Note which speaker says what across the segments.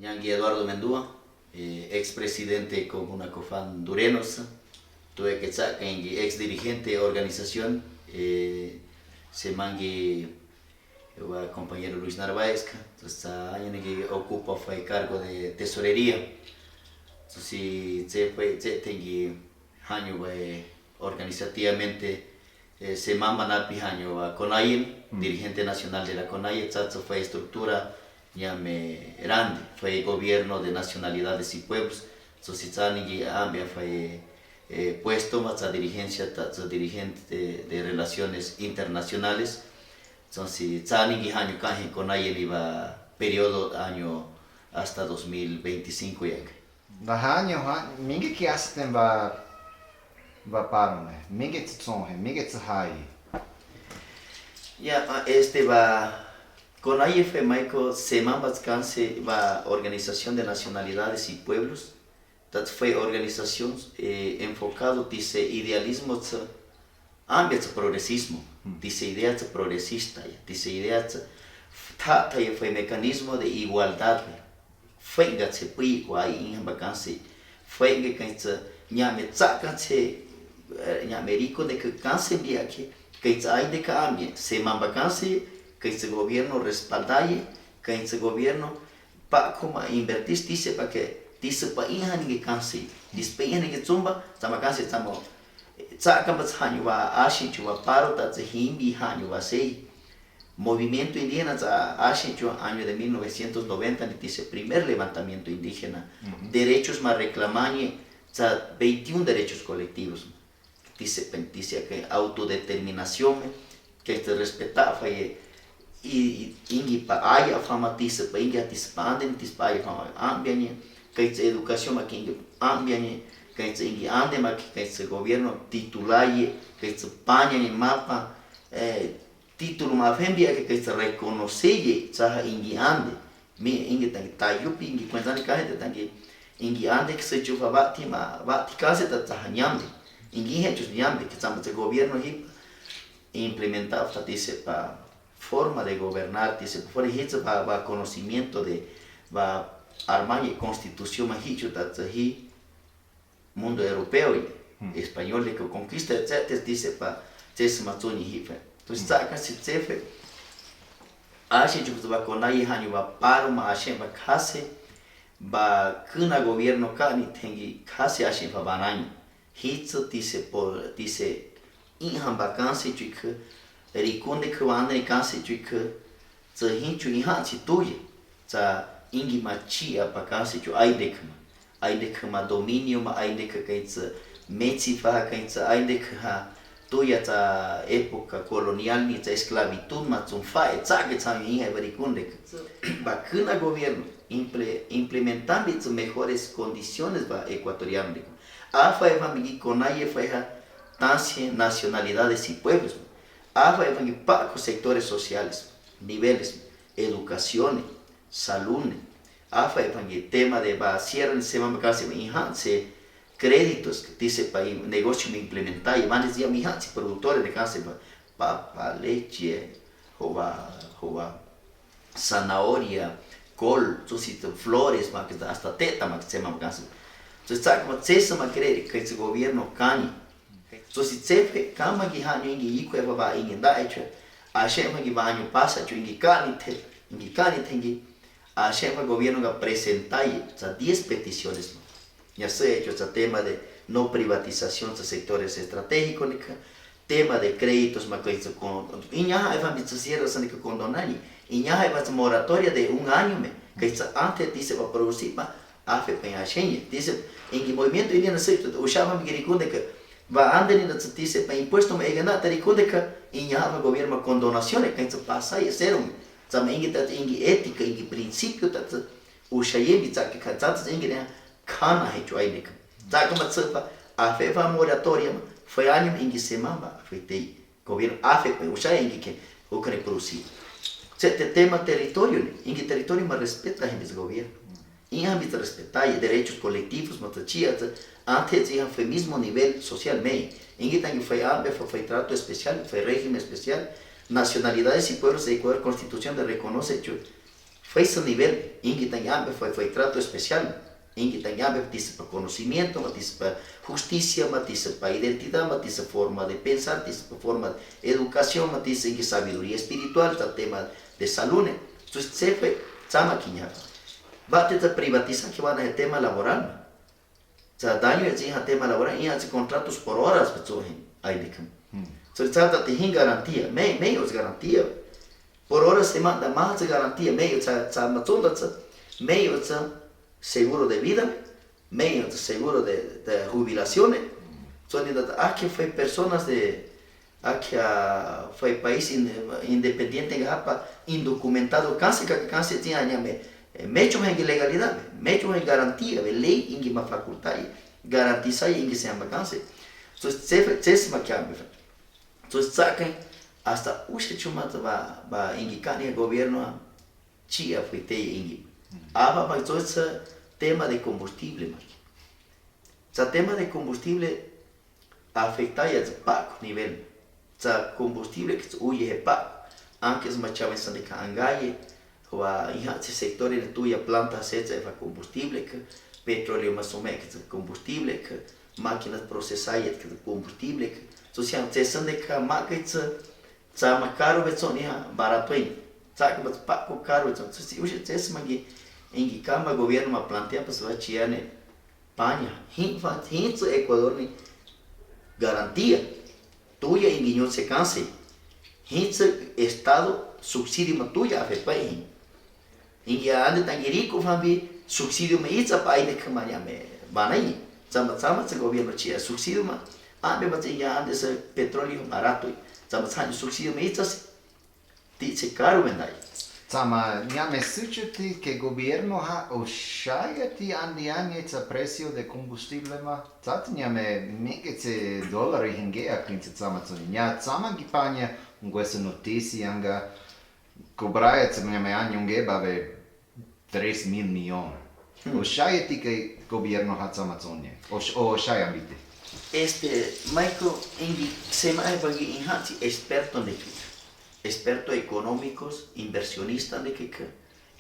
Speaker 1: Ñangui Eduardo Mendúa, expresidente Comuna Cofán Durenos, tuve que sacar ex dirigente de organización, se mangui el compañero Luis Narváez, entonces que ocupa fue cargo de tesorería, entonces se tengo año organizativamente se mamba napi año CONAIE, dirigente nacional de la CONAIE, fue estructura llame grande, fue gobierno de nacionalidades y pueblos, entonces fue puesto más a dirigencia dirigente de relaciones internacionales, entonces año caje CONAIE iba periodo año hasta 2025 ya.
Speaker 2: Años, mingi que hacen va paro, mingi tson, mingi tsahai.
Speaker 1: Ya va con AIF Maico Semambas Canse va Organización de Nacionalidades y Pueblos. Dat fue organización enfocado dice idealismo ambiente progresismo, dice idea progresista, dice idea tata fue mecanismo de igualdad. Fue que se pico ahí en vacancia, fue que ñame tsakanse ñame rico de que canse via que hay de cambio, se mamba canse que ese gobierno respaldaye, que ese gobierno pa como invertir dice para que dice pa ihan que canse, dice pa ihan que zumba, sama canse samo tsakan pas hanyu va ashi chuva paro ta himbi hanyu va sei. Movimiento indígena ha hecho año de 1990 dice primer levantamiento indígena, derechos más reclamañe 21 derechos colectivos, dice que autodeterminación que se respetaba y ingi pa haya fama dice pa ingi atispanden dice haya fama ambianye que se educación aquí ingi ambianye que se ingi ande que se gobierno titulaye que se paña en mapa título más envía que se reconoce ya ingi ande mi ingi tan tayupi ingi cuentan que gente tan que ingi ande que se chufa bati casi ta ñamde ingi hechos ñamde que estamos el gobierno y implementar dice pa forma de gobernar dice por ejemplo va conocimiento de va armar constitución más hicho hi mundo europeo y español que conquista etc dice pa tesmatoni hife. Entonces, saca se tefe, a gente va con ahí hanyu va paro ma a gente va casi va kuna gobierno cani tengi casi a gente va banani. Hitso dice inhan vacancy chuik rikunde kuande casi chuik ze hinchu inhan si tuye. Za ingi machi a vacancy chu aidekma dominio ma aidek kaitsa metsi fa kaitsa aidek ha tuya ta época colonial ni ta esclavitud ma tsumfa etsaque tsami inha barikunde bakuna gobierno implementando sus mejores condiciones va ecuatoriano afa eva mi conaye fa tancia nacionalidades y pueblos afa eva mi paco sectores sociales niveles educación salud afa eva mi tema de va cierran se va casi inhanse créditos, dice para negocio me implementar y van decir mi hija, productores de casa, papa, leche, zanahoria, col, flores, hasta teta, que se llama casa. Entonces, está como se llama creer que ese gobierno cani. Entonces, se fue, cama que hanyo ingi iko eva va ingi da hecho, a shema que va año pasa, yo ingi cani tengi, a shema gobierno que presentar, 10 peticiones. Ya se ha hecho este tema de no privatización de sectores estratégicos, tema de créditos, y ya hay familias que condonan, y ya hay moratoria de un año, que antes dice va a producir, AFP dice, en el movimiento indígena se usaba mi que va a andar dice, para impuesto me gana, te que y ya el gobierno con donaciones, que se pasa y cero, también en ética, en principio, usayemi, que cantantes en Kana hecho aí nica. Tá como tsupa a fefa moratória foi año em que se mamba afetei governo afeta o já em que o que produzir. Este tema território em que território mas respeita a gente do governo. Em âmbito respeitar direitos coletivos, matatia antes tinha foi mesmo nível socialmente. Em que tem foi trato especial, foi regime especial, nacionalidades e pueblos de Equador, constituição de reconoce Fue ese nivel, ingi tanyambe fue trato especial. Ingi tanyambe dice para conocimiento, dice para justicia, dice para identidad, dice forma de pensar, dice para forma de educación, dice ingi sabiduría espiritual, tema de salud. Entonces se fue, sama kinya. Bate de privatizar que van a el tema laboral. Daño es el tema laboral, y hace contratos por horas, hay de cam. Entonces trata de garantía, medio es garantía. Por horas se manda más de garantía, medio es seguro de vida, medio es seguro de jubilaciones. Entonces aquí fue personas de, aquí fue país independiente en Japa, indocumentado, casi tiene mecho en legalidad, mecho en garantía, ley en la facultad, garantizar en que se llama cáncer. Entonces se cambia. Entonces sacan hasta usted chumata va indicar el gobierno chia fue te ingi. Aba entonces tema de combustible. El tema de combustible afecta ya paco nivel. El combustible que huye paco. Antes machaba en de cangaye o en sector de tuya planta se de combustible que petróleo más o menos combustible que máquinas procesadas que combustible que entonces se de que máquinas sama caro betsonia barato aí sabe mas paco caro entonces se hoje esse magi em cama governo uma plantea pessoa tiane panha hinto Equador ni garantia tuya em guinho se canse hinto estado subsídio ma tuya a fepai em ya ande tangirico fambi subsídio me itza pai de camanya me banai sama se governo tia subsídio ma ande mas ya ande se petróleo barato Estamos haciendo subsidio meditas, dice caro vendai.
Speaker 2: Sama, me sucede que el gobierno ha oshaya ti andiani ese precio de combustible ma. Tat me mingete dollari hinge a prince sama so. Nya sama gipanya questa notizia anga cobraya me anni unge babe 3.000 millones. Oshaya ti que el gobierno ha sama sonia. Oshaya ambite.
Speaker 1: Michael Engi se me ha experto en expertos económicos, inversionistas de Kika,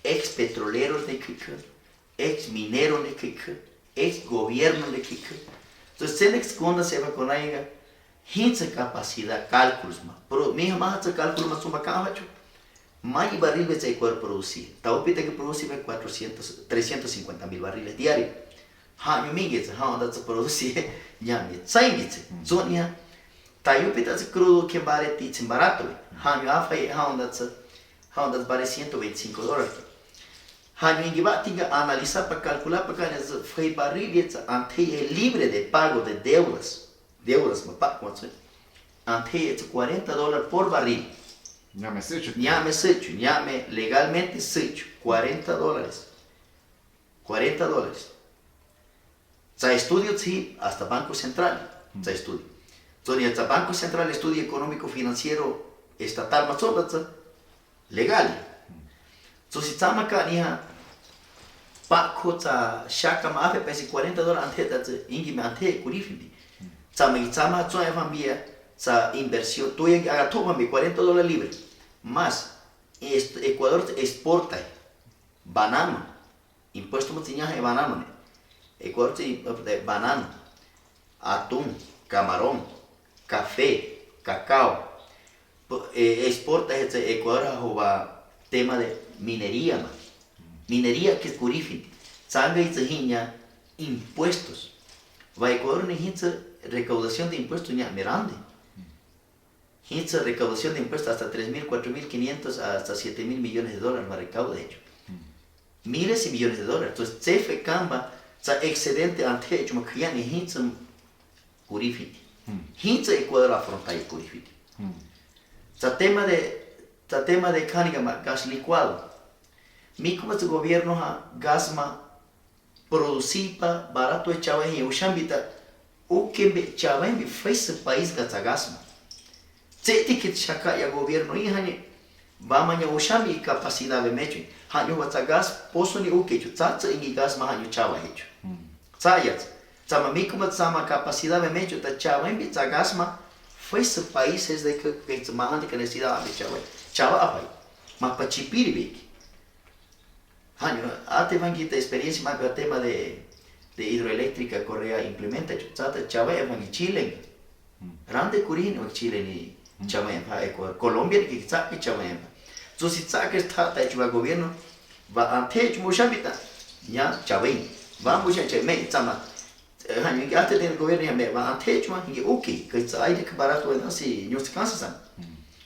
Speaker 1: ex petroleros de Kika, ex mineros de Kika, ex gobierno de Kika. Entonces, se esconda se va con ella, hincha capacidad, cálculos, pero mi más cálculos más uma camacho, mais barriles de Ecuador producir. Taupita que produce 350.000 barriles diarios. Hanyu mingi onda se produce nyami tsaimite zonia tayupita se crudo que vale titin barato hanyu afai onda vale $125 hanyu ingi batiga analizar para calcular para que foi barril ante libre de pago de deudas ma pa quanto ante $40 por barril nyame legalmente secho $40 Za estudio sí, hasta Banco Central, za estudio. Entonces, el Banco Central estudio económico financiero estatal más legal. Entonces, si acá niha Paco za shaka ma afe pesi $40 ante ingi me ante curifindi. Zama zoe familia za inversión tuya haga toma mi $40 libre. Más Ecuador exporta banano, impuesto mutiñaje banano. Ecuador de banano, atún, camarón, café, cacao. Exporta Ecuador a tema de minería. Minería que es curifin. Sangre y impuestos. Va Ecuador necesita recaudación de impuestos ya grande. Necesita recaudación de impuestos hasta 3.000, 4.500 hasta 7.000 millones de dólares va recauda de hecho. Miles y millones de dólares. Entonces, CFE Camba excedente ante hecho ma criani hinta curifiti. Hinta Ecuador afronta el curifiti. Tema de caniga gas licuado. Mi como este gobierno ha gas ma producipa barato e chawen e ushambita o que chawen fez país gas ma. Seti que chaka ya gobierno e hani ba manya ushambi capacidade mecho. Hanyo gas poso ni o que tsatsa ingi gas ma hanyo chawa hecho. Sayat, sama mikuma sama capacidade mecho ta chawa imbi gas ma fez países de que mahandi que necesidade de chawa. Chawa apai. Ma pa chipiri beki. ate vanguita experiencia más el tema de hidroeléctrica Corea implementa chata chava vangi Chile rande kurin o Chile ni chava Ecuador Colombia ni que chava entonces si que está hecho el gobierno va ante Mozambique ya chava vamos a chame chama hanyo que ate del gobierno ya me va ante chama que okay que sai de que barato é assim nos cansa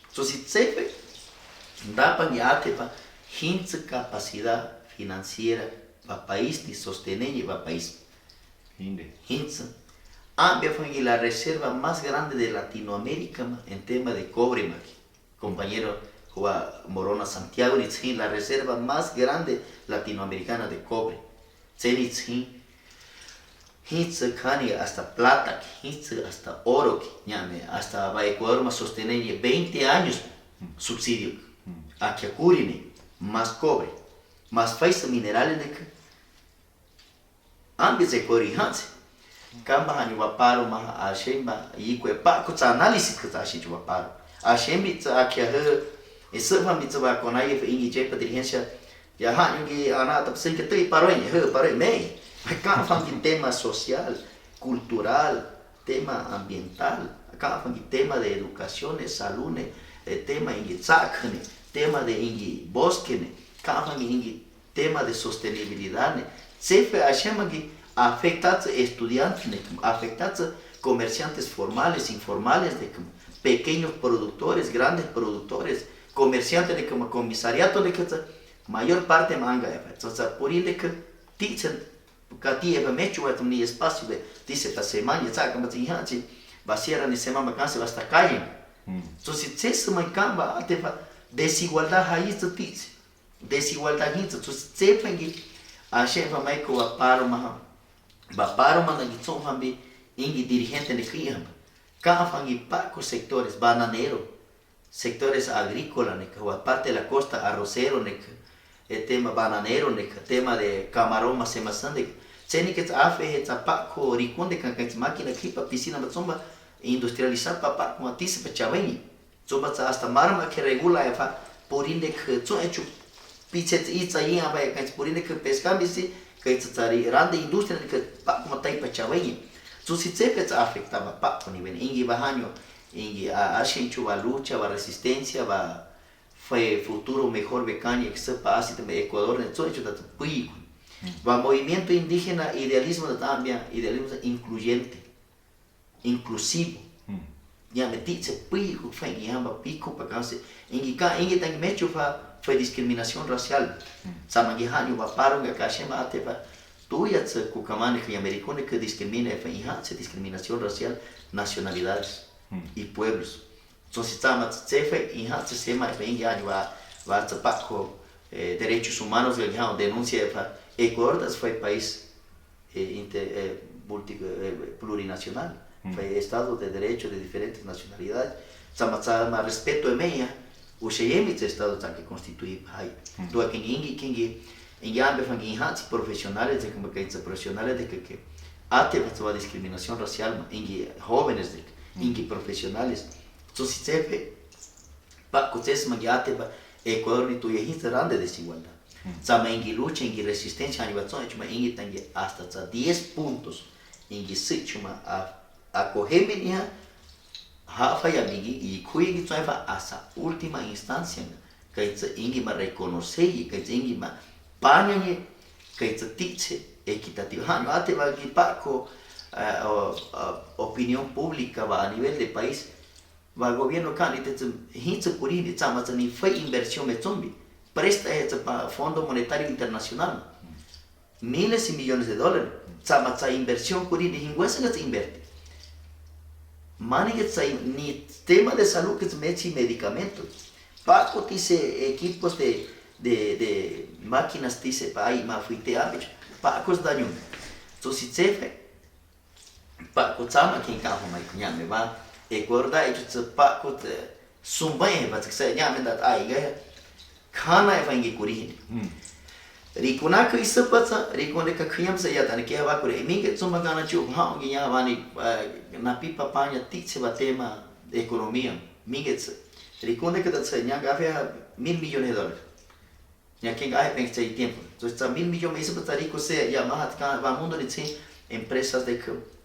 Speaker 1: entonces se dá para ate para hints capacidad financiera para país de sostener para país. Hints. Fue la reserva más grande de Latinoamérica en tema de cobre, compañero Juan Morona Santiago, la reserva más grande latinoamericana de cobre. Hints hasta plata, hints hasta oro, hasta va Ecuador más sostener 20 años subsidio. Aquí acurine más cobre. Mas faz minerales de que ambos se corrijanse kamba hanyu waparo ma ashemba yikwe pa ko analysis que tá gente waparo ashembi aqui esse vamos dizer com aí em jeito de dirigência já hanyu que anata precisa que tem paroi mei mas cá fala de tema social cultural tema ambiental cá fala de tema de educação de saúde tema em sacne tema de bosque tema de sostenibilidad, se chama que afecta estudiantes, afecta comerciantes formales, informales, de pequeños productores, grandes productores, comerciantes de comisariato de que mayor parte manga, entonces por eso que dicen que tiene mecho un espacio de dice esta semana, sabe como te dije, va a ser en semana vacancia hasta calle, entonces se me cambia desigualdad ahí se dice. Desigualdade então sempre que a gente vai com a paroma na guitarra também em dirigente de criança cada fangi para sectores bananero sectores agrícolas né a parte da costa arroceiro né tema bananero né tema de camarão mas semaçante sendo que a fe é para com riconde com as máquinas aqui para piscina mas somba industrializar para com a tisa para chaveni somba hasta marma que regula é por inde que só é pichet itza yin vai kan sporine que pesca bisi que tsari rande indústria que pa como tai pa chawai so si tsepet afectava pa com nível ingi bahanyo ingi a gente a lucha a resistência va foi futuro mejor becania que se passa também Equador né só isso da puico va movimento indígena idealismo da também idealismo incluyente inclusivo ya metitse puico foi yamba pico pa kanse ingi tem mecho foi discriminação racial. Sama gihanyu waparo nga kashema ateva tuya tse kukamane que americano que discrimina foi se discriminação racial nacionalidades e pueblos. So se tama tsefe se sema foi gihanyu va tsapako direitos humanos que gihanyu denuncia Equador das foi país plurinacional, foi estado de direito de diferentes nacionalidades. Sama respeto meia o cheemit estado que constitui aí do aqui em ambe fangi hats profissionais de como que profissionais de que até a discriminação racial em jovens de em profissionais so se teve pa cotes magiate Equador ni tu yehit rande desigualdade sama em luta em resistência a inovação em tem hasta 10 pontos em sítio a corremenia Hafa ya migi e kuigi tsuaifa asa última instancia que itse ingi ma reconocer que itse ingi ma panyangi que itse tiche equitativo hanyo ate va gi paco opinião pública va a nivel de país va gobierno kan itse hitse kurini tsama tsani foi inversión me zombi presta itse pa Fondo Monetario Internacional miles y millones de dólares tsama tsa inversión kurini hingwesa que inverte Mani que ni tema de salud que se mete medicamentos. Paco dice equipos de máquinas dice para ahí más fuite ámbito. Paco es daño. Entonces se fe. Paco chama quem carro mais cunha me va. E guarda e tu Paco te sumbai va que se nya me dat ai ga. Kana e vai ngikuri. Rikuna que isso passa, rikuna que criança já tá que vai por aí. Minha soma gana chup, ha, ganha vani na pipa panha titse va tema economia. Minha rikuna que tá se nya gafia $1.000 milhões. ya que hay pensé tiempo. Entonces, 1.000 millones de pesos rico sea ya más va mundo de empresas de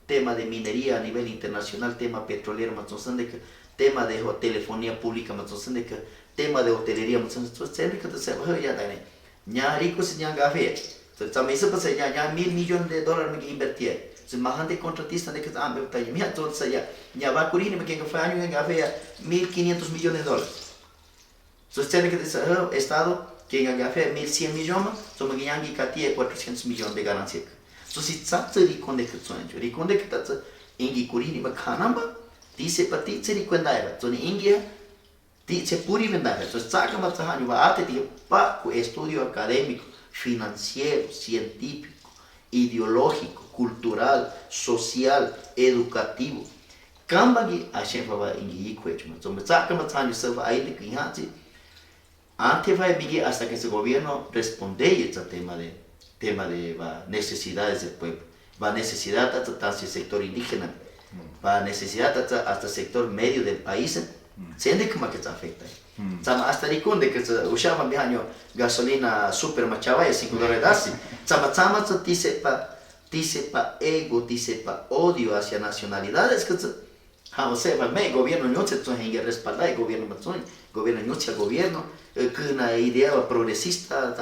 Speaker 1: tema de minería a nivel internacional, tema petrolero, más de que tema de telefonía pública, más de que tema de hotelería, más entonces siempre que se va ya también. Ya rico se ya café. Entonces, también se pasa ya $1.000 me invertir. Entonces, más gente contratista de que me está ya entonces ya va a ocurrir me que fue año en café $1.500 millones. Entonces, tiene que decir Estado que en café 1.100 millones, somos que yangi katia 400 millones de ganancia. Entonces, si riconde que son, riconde que está en curini me canamba, dice para ti se riconda era. Entonces, India dice puri vendar. Entonces, saca más año va a tener para estudio académico, financiero, científico, ideológico, cultural, social, educativo. Cambagi a chefa va en guicuecho. Entonces, saca más año se va a ir de que antes va a venir hasta que ese gobierno responda ese tema de necesidades del pueblo, va necesidad hasta el sector indígena, va necesidad hasta el sector medio del país, siente como que se afecta. Hasta riconde que se usaba mi año gasolina super machava y $5 dice pa ego, dice pa odio hacia nacionalidades que el gobierno no se tiene respaldar el gobierno no se gobierno que una idea progresista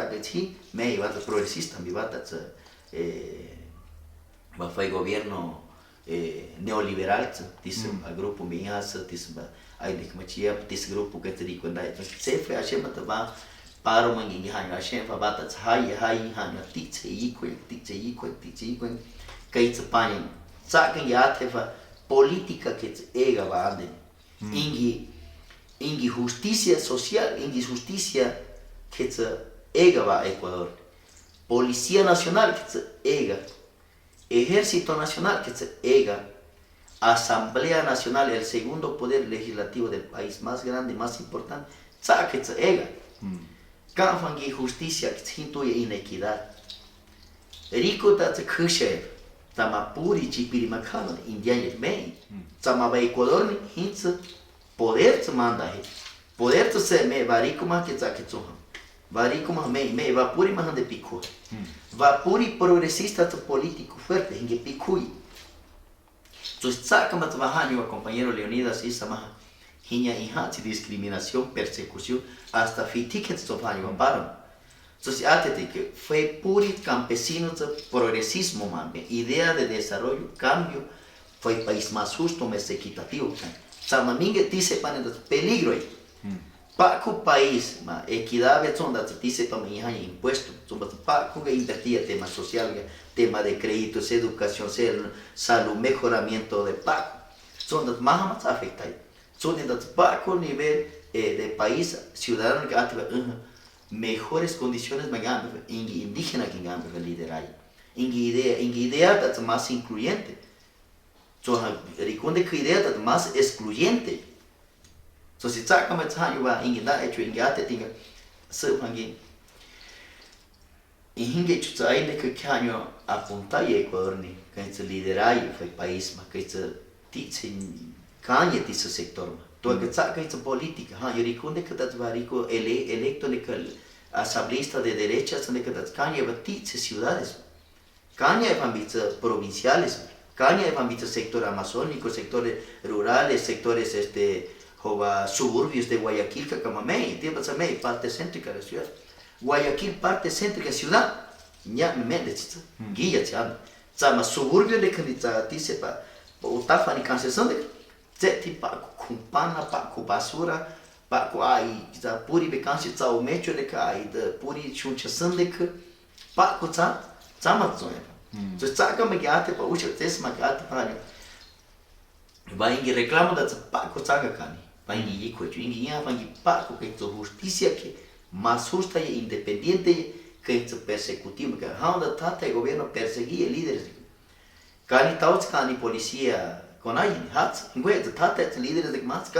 Speaker 1: me iba a progresista mi va fue gobierno neoliberal dice el grupo mias dice hay de que dice grupo que te digo se fue a chema te va para un mangi hanya chema va ta hai hanya tice y que se panen sacan ya te va política que ega va ande injusticia social injusticia que se ega va Ecuador policía nacional que se ega ejército nacional que se ega asamblea nacional el segundo poder legislativo del país más grande más importante que se ega canfan injusticia que se intuye inequidad rico ta se kushe tama puri chipiri makano indianet mei tama ba Ecuador ni hinse poder se manda he poder se me varico ma que ta que tsoha varico ma me va puri ma de pico va puri progresista to político fuerte en que picui entonces saca ma trabajo compañero Leonidas y sama hinya inhati discriminación persecución hasta fitiquets to fanyo param. Entonces, atete que fue puro campesino de progresismo, mami. Idea de desarrollo, cambio, fue país más justo, más equitativo. Samaminga dice para el peligro ahí. Paco país, ma equidad son dat dice para mi hija impuesto. Son paco que invertía tema social, tema de créditos, educación, salud, mejoramiento de paco. Son dat más afectados. Son dat paco nivel de país ciudadano que activa mejores condiciones indígena que en liderar. En idea es más incluyente. Recuerda que idea es más excluyente. Si saca más año va en idea hecho en gata tenga se pangi. En hinge chuta ainda que año apunta y Ecuador ni que se liderar el país más que se dice caña dice sector. Todo que saca esta política, yo recuerdo que das varico electo de que asambleísta de derechas de que das caña batice ciudades, caña de provinciales, caña de sector amazónico, sectores rurales, sectores suburbios de Guayaquil, que como parte céntrica de la ciudad, Guayaquil parte céntrica de la ciudad, ya me guía chama suburbio de que dice para utafa ni concesión de com pana, com basura, com aí da puri becanse tá o mecho de aí da puri chunchação de que com tá mazonha. So saca magate pa ucha tes magate para vai em reclamo da com saca cani. Vai em ico tu em ia vai com que tu justiça que mais justa e independente que tu persecutivo que handa tata o governo perseguir líderes. Cani tauts cani polícia con alguien, entonces, trata de líderes de más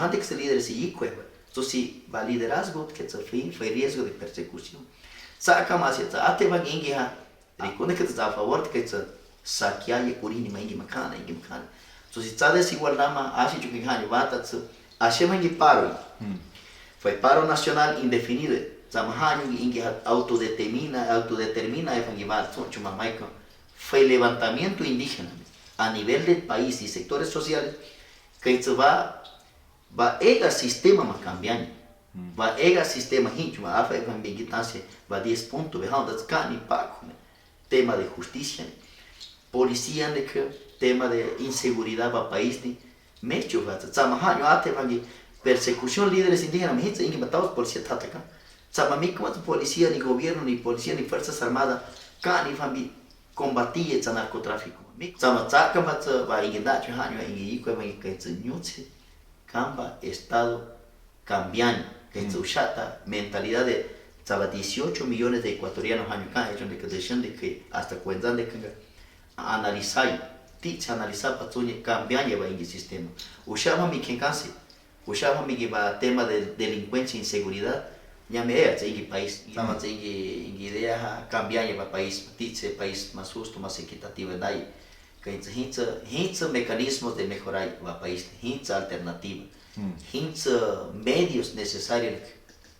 Speaker 1: antes que líderes y equipo. Entonces, si va liderazgo que se fue riesgo de persecución. Saca más y ate va ingia, recuerda que está a favor de que se saquea y curini ma ingi macana. Entonces, está desigualdad ma hace que hanya va ta hace ma ingi paro. Fue paro nacional indefinido. Zamahani ingi autodetermina evangivar chuma maico fue levantamiento indígena a nivel del país y sectores sociales que se va ega sistema ma cambiando va ega sistema hinchuma afa evangelitancia va 10 puntos behind that's cani paco tema de justicia policía de que tema de inseguridad va país ni mecho va zamahani ate evangi persecución líderes indígenas me hitsa ingi matados policía tataka Samamik más policía, ni gobierno, ni policía, ni fuerzas armadas, ni fambi combatir el narcotráfico. Samatzaka más va ingenda chuhanyo ingi va que se nyutse camba estado cambiando que se ushata mentalidad de 18 millones de ecuatorianos año kan hecho de que hasta cuentan de que analizar patsuñe cambiando va ingi sistema. Ushama mi kenkanse, ushama mi va tema de delincuencia e inseguridad. Ya me he hecho país, estamos en idea cambiar el país, país más justo, más equitativo, que hincha mecanismos de mejorar el país, hincha alternativa, hincha medios necesarios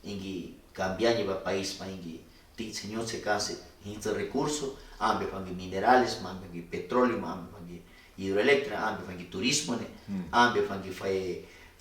Speaker 1: en cambiar el país, para que señor se case, hincha recursos, hambre para minerales, hambre para petróleo, hambre para hidroeléctrica, hambre para turismo, hambre para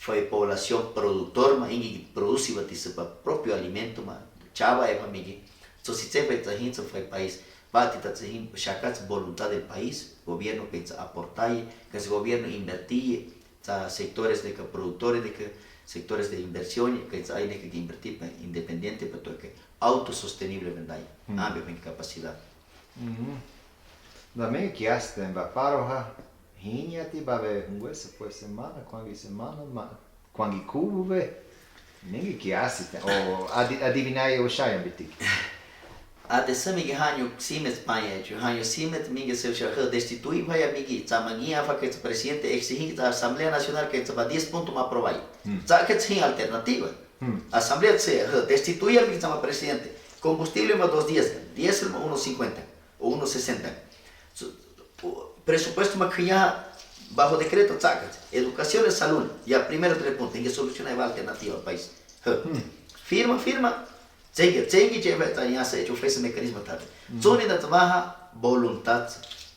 Speaker 1: foi población productor ma ingi produce para propio alimento ma chava é família so si sempre tá gente foi país bate tá gente chacat voluntad del país gobierno pensa aportar que esse governo invertir tá sectores de que produtores de que sectores de inversión que hay que invertir para independiente para que autosostenible verdade ambe com capacidade
Speaker 2: também que hasta em Baparoha Hinha ti bave huesa por semana, quando cuve, ninguém que assiste, ou adivinhar o chá bitik.
Speaker 1: Até sami que hanho simet Espanha, hanho simet minha seu chá destitui vai amigi, tamagia fa que o presidente exigir da Assembleia Nacional que se va 10 pontos ma aprovai. Já que tem alternativa. A Assembleia se destitui al que chama presidente. Combustível ma 2 dias, diesel ma 1.50 ou 1.60. Presupuesto maquinha bajo decreto sacas educación y salud ya primero 3 puntos en que solucionar la alternativa al país firma chegue ya se hecho ese mecanismo tal son en baja voluntad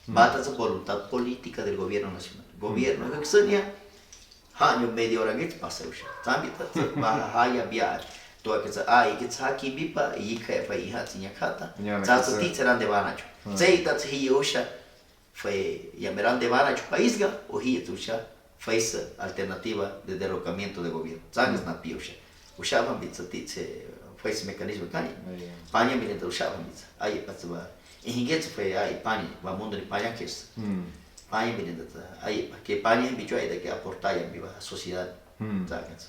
Speaker 1: voluntad política del gobierno nacional gobierno que sería año medio hora que pasa también baja haya viajar todo que que aquí bipa y que fue hija tiña kata tanto teacher de banacho sei that he osha foi llamarán de vara chu país ga o hi tucha fez alternativa de derrocamiento de gobierno sabes na piosha usaban bitse fez mecanismo cani panya milenta usaban bitse aí patsa inget foi aí pani va mundo de panya que panya milenta aí que panya bicho aí de que aportar a viva sociedade sabes